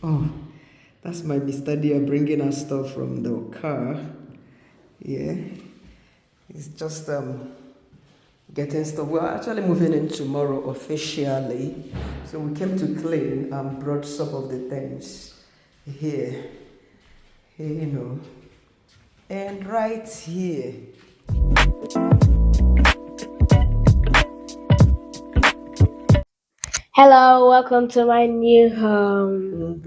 Oh, that's my Mr. Dear bringing us stuff from the car. Yeah, it's just getting stuff. We're actually moving in tomorrow officially, so we came to clean and brought some of the things here, and right here. Hello, welcome to my new home.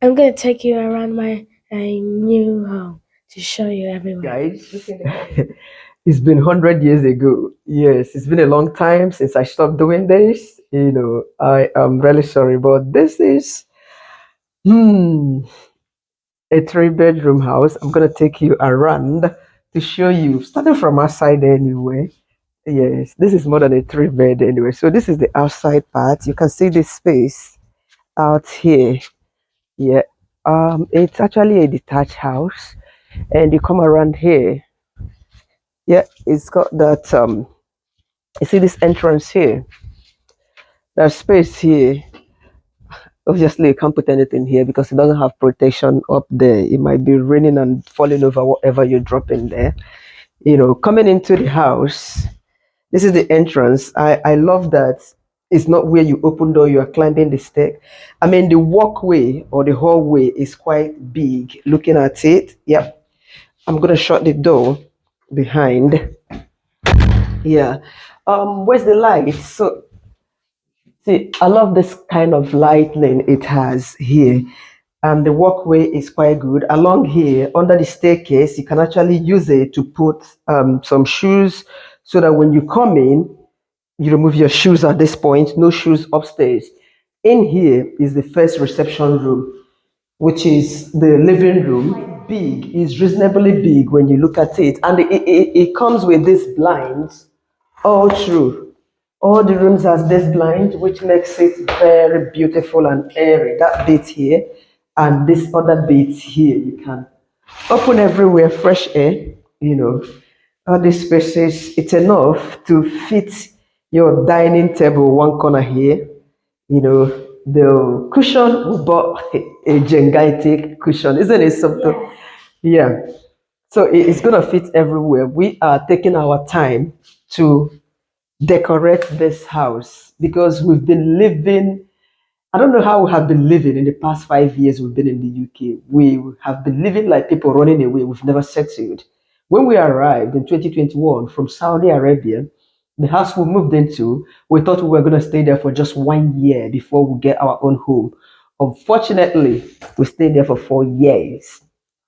I'm gonna take you around my new home to show you everywhere. Guys, it's been 100 years ago. Yes, it's been a long time since I stopped doing this. I am really sorry, but this is hmm, a three-bedroom house. I'm gonna take you around to show you, starting from outside anyway. Yes, this is more than a three-bed anyway. So this is the outside part. You can see this space out here. Yeah, it's actually a detached house, and you come around here. Yeah, it's got that. You see this entrance here. There's space here. Obviously, you can't put anything here because it doesn't have protection up there. It might be raining and falling over whatever you drop in there. Coming into the house, this is the entrance. I love that it's not where you open door, you are climbing the step. I mean, the walkway or the hallway is quite big. Looking at it, yep. I'm gonna shut the door behind. Yeah. Where's the light? So see, I love this kind of lighting it has here. The walkway is quite good. Along here, under the staircase, you can actually use it to put some shoes so that when you come in, you remove your shoes at this point, no shoes upstairs. In here is the first reception room, which is the living room. Big, is reasonably big when you look at it. And it comes with these blinds all through. All the rooms has this blind, which makes it very beautiful and airy. That bit here and this other bit here, you can open everywhere, fresh air, you know. All these spaces, it's enough to fit your dining table one corner here. The cushion, we bought a gigantic cushion, isn't it something? Yeah. So it's gonna fit everywhere. We are taking our time to decorate this house because we've been living. I don't know how we have been living in the past 5 years we've been in the UK. We have been living like people running away. We've never settled. When we arrived in 2021 from Saudi Arabia, the house we moved into, we thought we were going to stay there for just 1 year before we get our own home. Unfortunately, we stayed there for 4 years.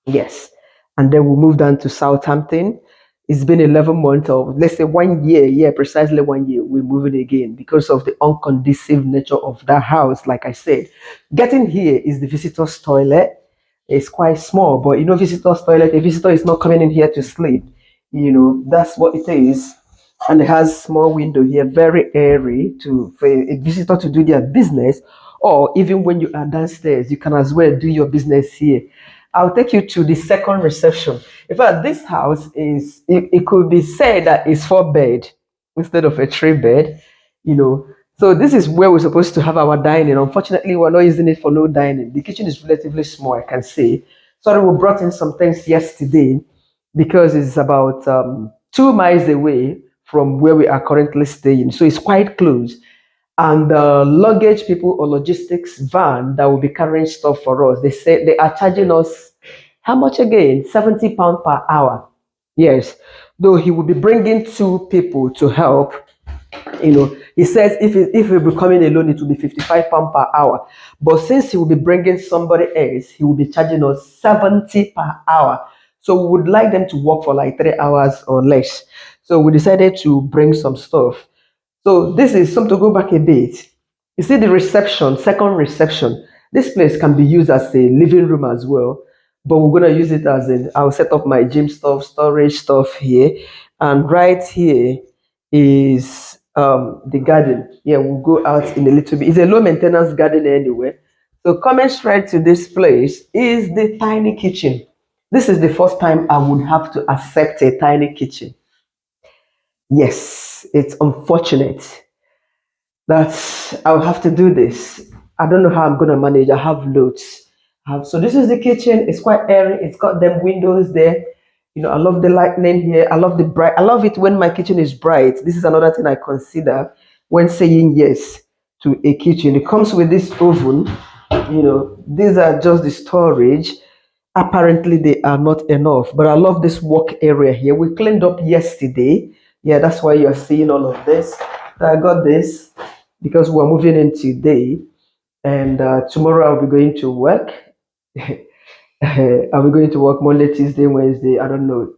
Yes. And then we moved on to Southampton. It's been 11 months of, let's say 1 year, yeah, precisely 1 year. We're moving again because of the unconducive nature of that house. Like I said, getting here is the visitor's toilet. It's quite small, but visitor's toilet, a visitor is not coming in here to sleep. That's what it is. And it has small window here, very airy for a visitor to do their business. Or even when you are downstairs, you can as well do your business here. I'll take you to the second reception. In fact, this house it could be said that it's 4 bed instead of a 3 bed, you know. So this is where we're supposed to have our dining. Unfortunately, we're not using it for no dining. The kitchen is relatively small, I can say. Sorry, we brought in some things yesterday because it's about 2 miles away from where we are currently staying. So it's quite close. And the luggage people or logistics van that will be carrying stuff for us, they say they are charging us how much again? £70 per hour. Yes. Though he will be bringing two people to help. He says if he'll be coming alone, it will be £55 per hour. But since he will be bringing somebody else, he will be charging us 70 per hour. So we would like them to work for like 3 hours or less. So we decided to bring some stuff. So this is something to go back a bit. You see the reception, second reception. This place can be used as a living room as well, but we're gonna use it as I'll set up my gym stuff, storage stuff here, and right here is the garden. Yeah, we'll go out in a little bit. It's a low maintenance garden anyway. So coming straight to this place is the tiny kitchen. This is the first time I would have to accept a tiny kitchen. Yes, it's unfortunate that I'll have to do this. I don't know how I'm gonna manage. I have loads. So this is the kitchen. It's quite airy. It's got them windows there. I love the lightning here. I love the bright. I love it when my kitchen is bright. This is another thing I consider when saying yes to a kitchen. It comes with this oven. These are just the storage. Apparently, they are not enough. But I love this work area here. We cleaned up yesterday. Yeah, that's why you're seeing all of this. So I got this because we're moving in today, and tomorrow I'll be going to work. I'll be going to work Monday, Tuesday, Wednesday. I don't know.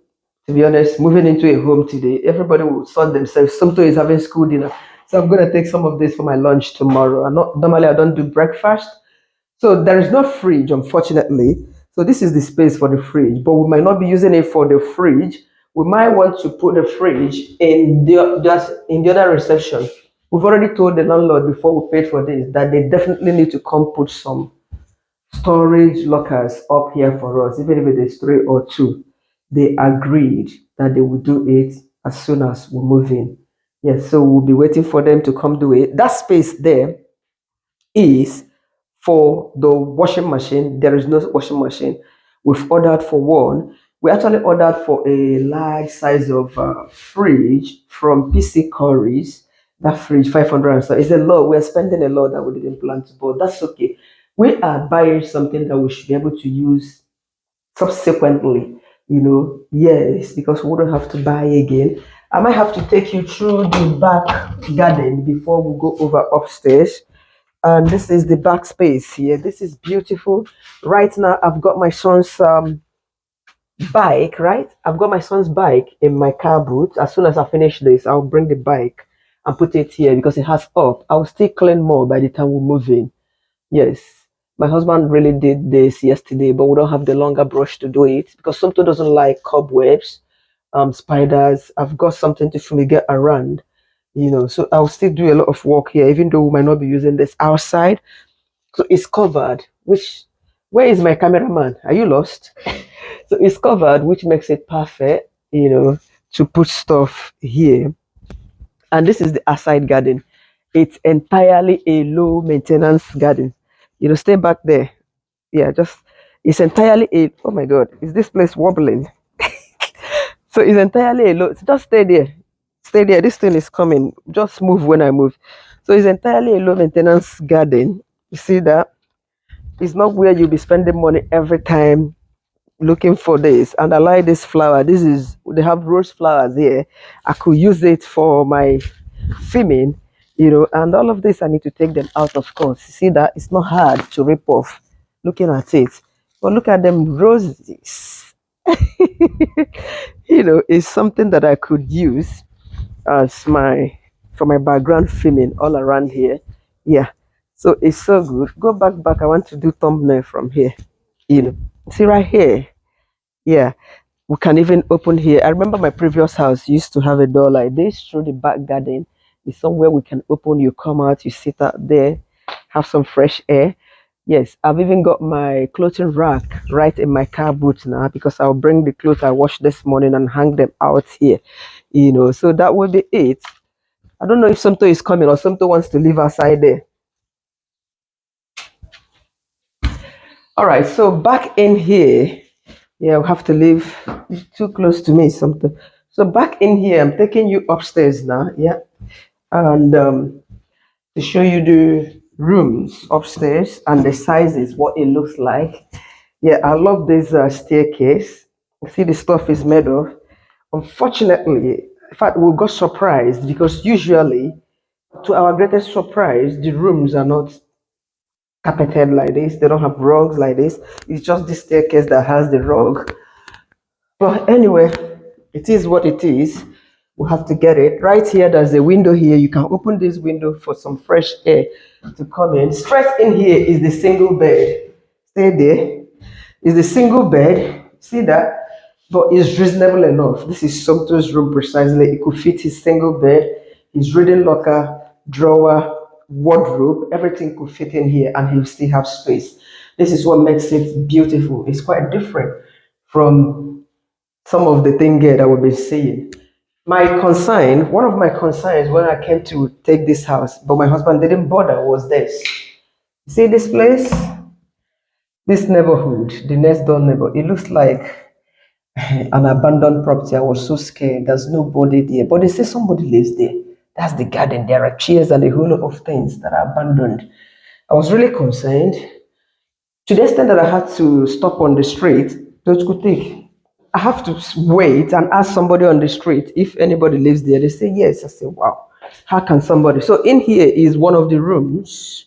To be honest, moving into a home today, everybody will sort themselves. Somebody is having school dinner, so I'm gonna take some of this for my lunch tomorrow. Normally I don't do breakfast, so there is no fridge, unfortunately. So this is the space for the fridge, but we might not be using it for the fridge. We might want to put the fridge in the other reception. We've already told the landlord before we paid for this that they definitely need to come put some storage lockers up here for us, even if it is three or two. They agreed that they would do it as soon as we move in. Yes, so we'll be waiting for them to come do it. That space there is for the washing machine. There is no washing machine. We've ordered for one. We actually ordered for a large size of fridge from PC Curries. That fridge, 500 and so it's a lot. We're spending a lot that we didn't plan to, but that's okay. We are buying something that we should be able to use subsequently. Yes, because we don't have to buy again. I might have to take you through the back garden before we go over upstairs. And this is the back space here. This is beautiful. Right now, I've got my son's bike, right? I've got my son's bike in my car boot. As soon as I finish this, I'll bring the bike and put it here because it has up. I'll still clean more by the time we move in. Yes. My husband really did this yesterday, but we don't have the longer brush to do it because something doesn't like cobwebs, spiders. I've got something to fumigate around, so I'll still do a lot of work here, even though we might not be using this outside. So it's covered, which, where is my cameraman? Are you lost? So it's covered, which makes it perfect, to put stuff here. And this is the outside garden. It's entirely a low maintenance garden. Stay back there. Yeah, just, it's entirely a, oh my God, is this place wobbling? So it's entirely a low, just stay there. Stay there. This thing is coming. Just move when I move. So it's entirely a low maintenance garden. You see that? It's not where you'll be spending money every time looking for this. And I like this flower. They have rose flowers here. I could use it for my filming, and all of this I need to take them out, of course. You see that? It's not hard to rip off looking at it. But look at them roses. It's something that I could use as for my background filming all around here. Yeah. So it's so good. Go back. I want to do thumbnail from here. See right here. Yeah. We can even open here. I remember my previous house used to have a door like this through the back garden. It's somewhere we can open. You come out, you sit out there, have some fresh air. Yes, I've even got my clothing rack right in my car boot now because I'll bring the clothes I washed this morning and hang them out here. So that will be it. I don't know if Somto is coming or Somto wants to live outside there. All right, so back in here, yeah, I'll have to leave too close to me, something. So back in here, I'm taking you upstairs now, yeah, and to show you the rooms upstairs and the sizes, what it looks like. Yeah, I love this staircase. See, the stuff is made of. Unfortunately, in fact, we got surprised because usually, to our greatest surprise, the rooms are not carpeted like this. They don't have rugs like this. It's just the staircase that has the rug. But anyway, it is what it is. We have to get it. Right here, there's a window here. You can open this window for some fresh air to come in. Straight in here is the single bed. Stay there. Is the single bed. See that? But it's reasonable enough. This is Somto's room precisely. It could fit his single bed, his reading locker, drawer, wardrobe. Everything could fit in here and he'll still have space. This is what makes it beautiful. It's quite different from some of the things that we've been seeing. One of my concerns when I came to take this house, but my husband didn't bother, was this. See this place, this neighborhood, the next door neighbor. It looks like an abandoned property. I was so scared. There's nobody there, but they say somebody lives there. That's the garden. There are chairs and a whole lot of things that are abandoned. I was really concerned to the extent that I had to stop on the street. Those could take. I have to wait and ask somebody on the street if anybody lives there. They say yes. I say, wow, how can somebody? So in here is one of the rooms.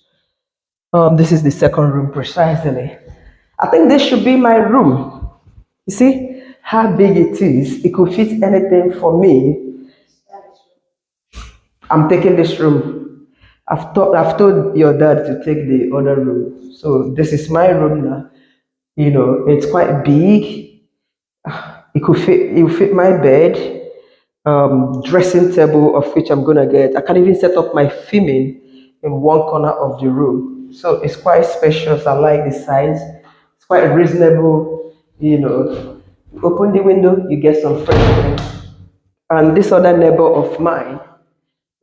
This is the second room precisely. I think this should be my room. You see how big it is. It could fit anything for me. I'm taking this room. I've told your dad to take the other room. So this is my room now. It's quite big. It will fit my bed, dressing table of which I'm gonna get. I can even set up my filming in one corner of the room. So it's quite spacious. I like the size. It's quite reasonable. Open the window, you get some fresh air. And this other neighbor of mine,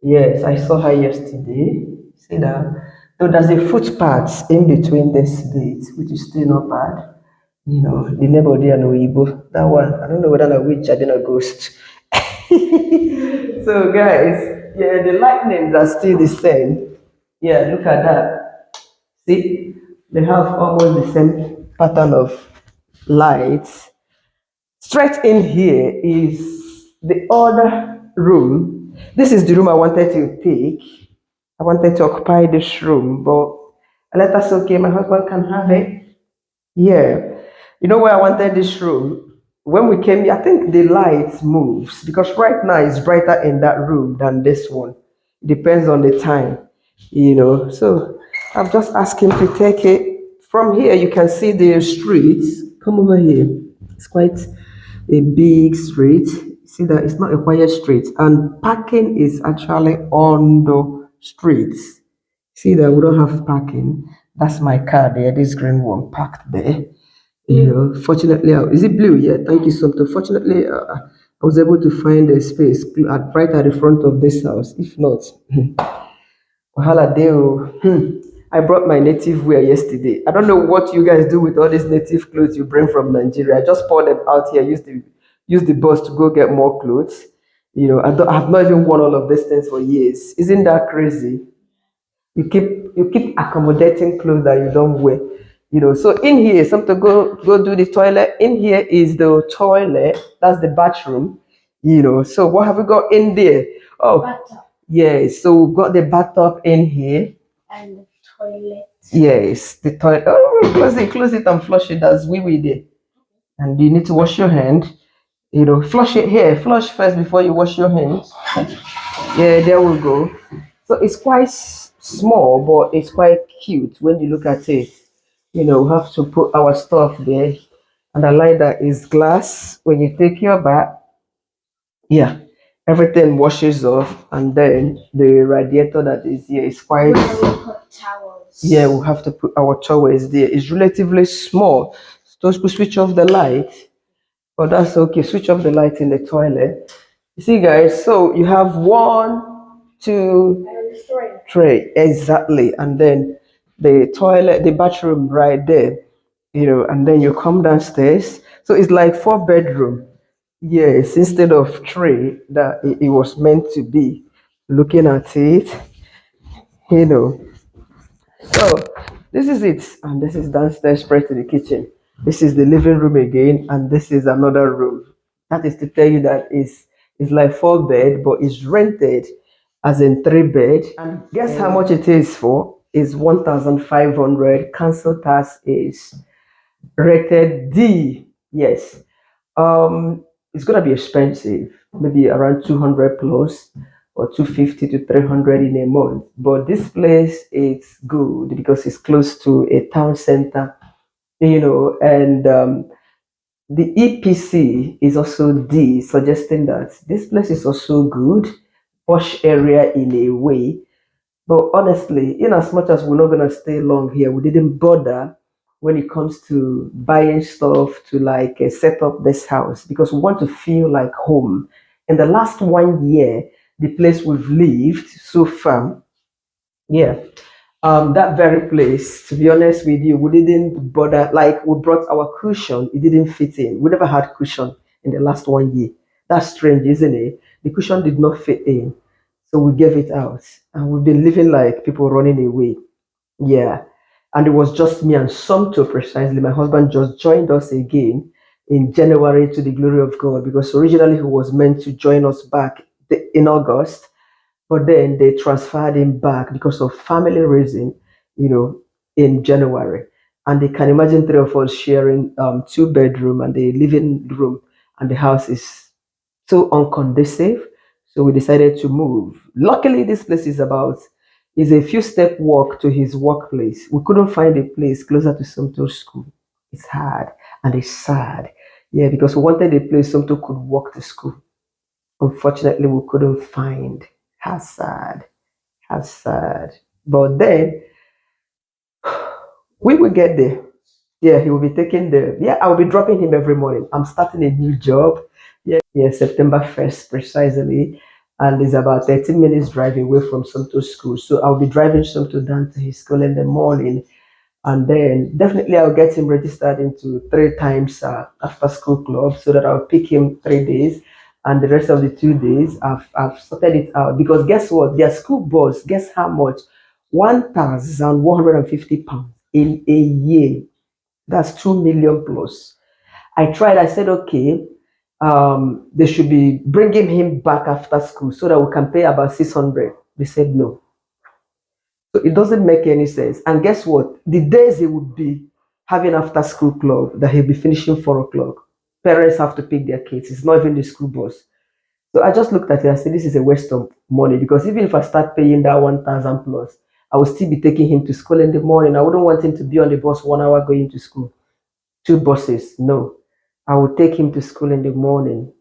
yes, I saw her yesterday. See that? Though there's a footpath in between this beds, which is still not bad. The neighbor there no Igbo. That one, I don't know whether a witch or then a ghost. So guys, yeah, the lightnings are still the same. Yeah, look at that. See, they have almost the same pattern of lights. Straight in here is the other room. This is the room I wanted to take. I wanted to occupy this room, but I let us okay, my husband can have it. Yeah. You know where I wanted this room? When we came here, I think the light moves because right now it's brighter in that room than this one. Depends on the time. So I've just asked him to take it. From here, you can see the streets. Come over here. It's quite a big street. See that it's not a quiet street, and parking is actually on the streets. See that we don't have parking. That's my car there, this green one parked there. Fortunately, is it blue? Yeah, thank you so much. Fortunately, I was able to find a space right at the front of this house. If not, wahala deo. I brought my native wear yesterday. I don't know what you guys do with all these native clothes you bring from Nigeria. I just pour them out here. Use the bus to go get more clothes. I've not even worn all of these things for years. Isn't that crazy? You keep accommodating clothes that you don't wear. So in here, something go do the toilet. In here is the toilet. That's the bathroom. So what have we got in there? Oh, yes. So we've got the bathtub in here. And the toilet. Yes, the toilet. Oh, close it and flush it. That's wee there. And you need to wash your hand. Flush it here. Flush first before you wash your hands. Yeah, there we go. So it's quite small, but it's quite cute when you look at it. We have to put our stuff there. And I like that it's glass. When you take your bath, yeah, everything washes off. And then the radiator that is here is quite. Where we put towels. Yeah, we have to put our towels there. It's relatively small. So we switch off the light. But that's okay. Switch off the light in the toilet. You see, guys, so you have one, two, And three. three, exactly. And then the toilet, the bathroom right there, and then you come downstairs. So it's like four bedroom. Yes, instead of three that it was meant to be. Looking at it, you know. So this is it, and this is downstairs straight to the kitchen. This is the living room again, and this is another room. That is to tell you that it's like four bed, but it's rented as in three bed. And guess how much it is for? Is 1,500. Council tax is rated D. Yes. It's gonna be expensive, maybe around 200 plus or 250 to 300 in a month. But this place is good because it's close to a town center, and the EPC is also D, suggesting that this place is also good, posh area in a way. But honestly, in as much as we're not gonna stay long here, we didn't bother when it comes to buying stuff to like set up this house because we want to feel like home. In the last 1 year, the place we've lived so far, yeah, That very place, to be honest with you, we didn't bother. Like we brought our cushion, it didn't fit in. We never had cushion in the last 1 year. That's strange, isn't it? The cushion did not fit in, so we gave it out, and we've been living like people running away. Yeah, and it was just me and Somto precisely. My husband just joined us again in January to the glory of God because originally he was meant to join us back in August, but then they transferred him back because of family reason, you know, in January. And they can imagine three of us sharing two-bedroom and the living room, and the house is so unconducive. So we decided to move. Luckily, this place is a few step walk to his workplace. We couldn't find a place closer to Sumto's school. It's hard and it's sad. Yeah, because we wanted a place Sumto could walk to school. Unfortunately, we couldn't find. How sad. How sad. But then we will get there. Yeah, he will be taking the. Yeah, I will be dropping him every morning. I'm starting a new job. Yeah, September 1st, precisely. And it's about 13 minutes drive away from Sumto school. So I'll be driving Sumto down to his school in the morning. And then definitely I'll get him registered into three times after school club so that I'll pick him 3 days. And the rest of the 2 days, I've sorted it out. Because guess what? Their school bus, guess how much? £1,150 in a year. That's 2 million plus. I tried, I said, okay, they should be bringing him back after school so that we can pay about 600. They said no. So it doesn't make any sense. And guess what? The days he would be having after school club, that he'll be finishing 4 o'clock. Parents have to pick their kids. It's not even the school bus. So I just looked at it and said, this is a waste of money because even if I start paying that 1,000 plus, I will still be taking him to school in the morning. I wouldn't want him to be on the bus 1 hour going to school. Two buses. No, I would take him to school in the morning,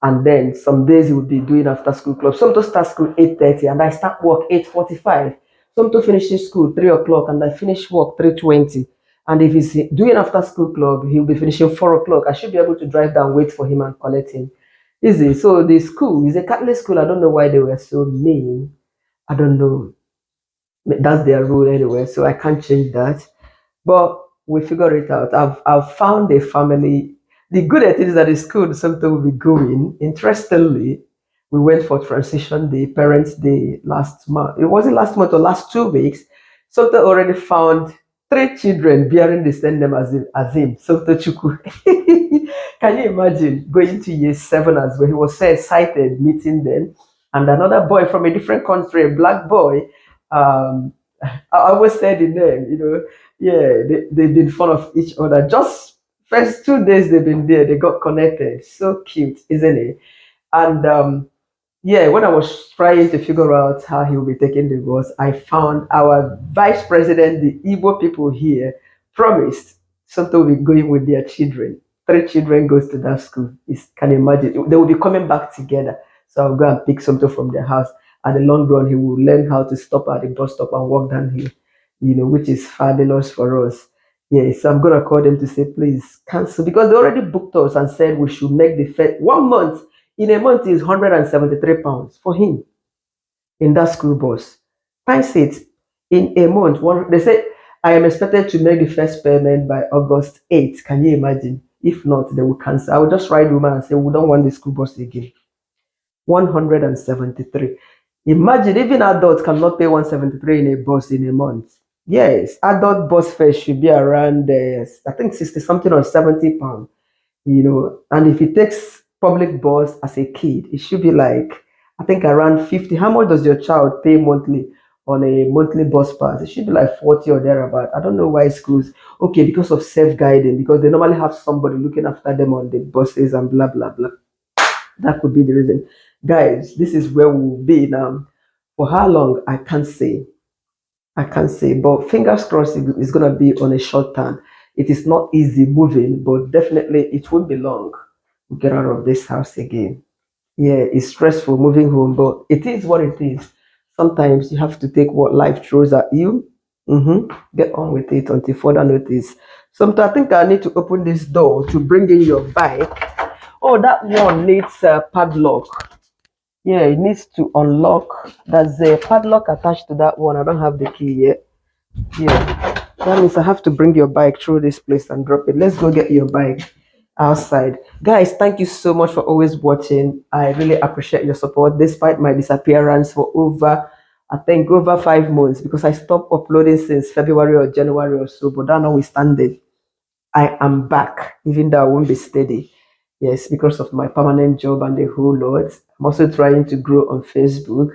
and then some days he would be doing after school club. Some to start school 8:30 and I start work 8:45. Some to finish school 3 o'clock and I finish work 3:20. And if he's doing after school club, he'll be finishing 4 o'clock. I should be able to drive down, wait for him, and collect him. Easy. So the school is a Catholic school. I don't know why they were so mean. I don't know. That's their rule anyway, so I can't change that. But we figure it out. I've found a family. The good at it is that the school something will be going. Interestingly, we went for transition day, parents' day last month. It wasn't last month or last 2 weeks. Something already found three children bearing the same name as him. Something Chuku. Can you imagine going to year seven as well? He was so excited meeting them. And another boy from a different country, a black boy. Um, I always said the name, yeah, they've been fond of each other. Just first 2 days they've been there, they got connected. So cute, isn't it? And yeah, when I was trying to figure out how he will be taking the bus, I found our vice president, the Igbo people here, promised something will be going with their children. Three children goes to that school. Can you imagine? They will be coming back together. So I'll go and pick something from their house. At the long run, he will learn how to stop at the bus stop and walk down here, which is fabulous for us. Yes, so I'm gonna call them to say, please cancel because they already booked us and said we should make the first 1 month. In a month is £173 for him in that school bus. Times it in a month. They say I am expected to make the first payment by August 8th. Can you imagine? If not, they will cancel. I will just write woman and say we don't want the school bus again. 173. Imagine even adults cannot pay 173 in a bus in a month. Yes, adult bus fare should be around I think 60 something or £70. And if it takes public bus as a kid, it should be like I think around 50. How much does your child pay monthly on a monthly bus pass? It should be like 40 or thereabout. I don't know why schools okay because of self-guiding, because they normally have somebody looking after them on the buses and blah blah blah. That could be the reason. Guys, this is where we'll be now. For how long I can't say. I can't say, but fingers crossed it's gonna be on a short term. It is not easy moving, but definitely it won't be long. We get out of this house again. Yeah, it's stressful moving home, but it is what it is. Sometimes you have to take what life throws at you. Get on with it until further notice. Sometimes I think I need to open this door to bring in your bike. Oh, that one needs a padlock. Yeah, it needs to unlock. There's a padlock attached to that one. I don't have the key yet. Yeah. That means I have to bring your bike through this place and drop it. Let's go get your bike outside. Guys, thank you so much for always watching. I really appreciate your support despite my disappearance for I think, over 5 months because I stopped uploading since February or January or so. But that notwithstanding, I am back, even though I won't be steady. Yes, because of my permanent job and the whole lot. I'm also trying to grow on Facebook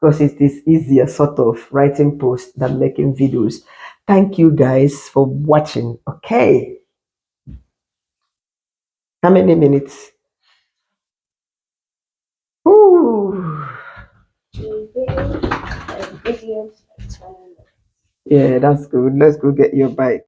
because it is easier, sort of, writing posts than making videos. Thank you guys for watching. Okay. How many minutes? Ooh. Videos, videos. Yeah, that's good. Let's go get your bike.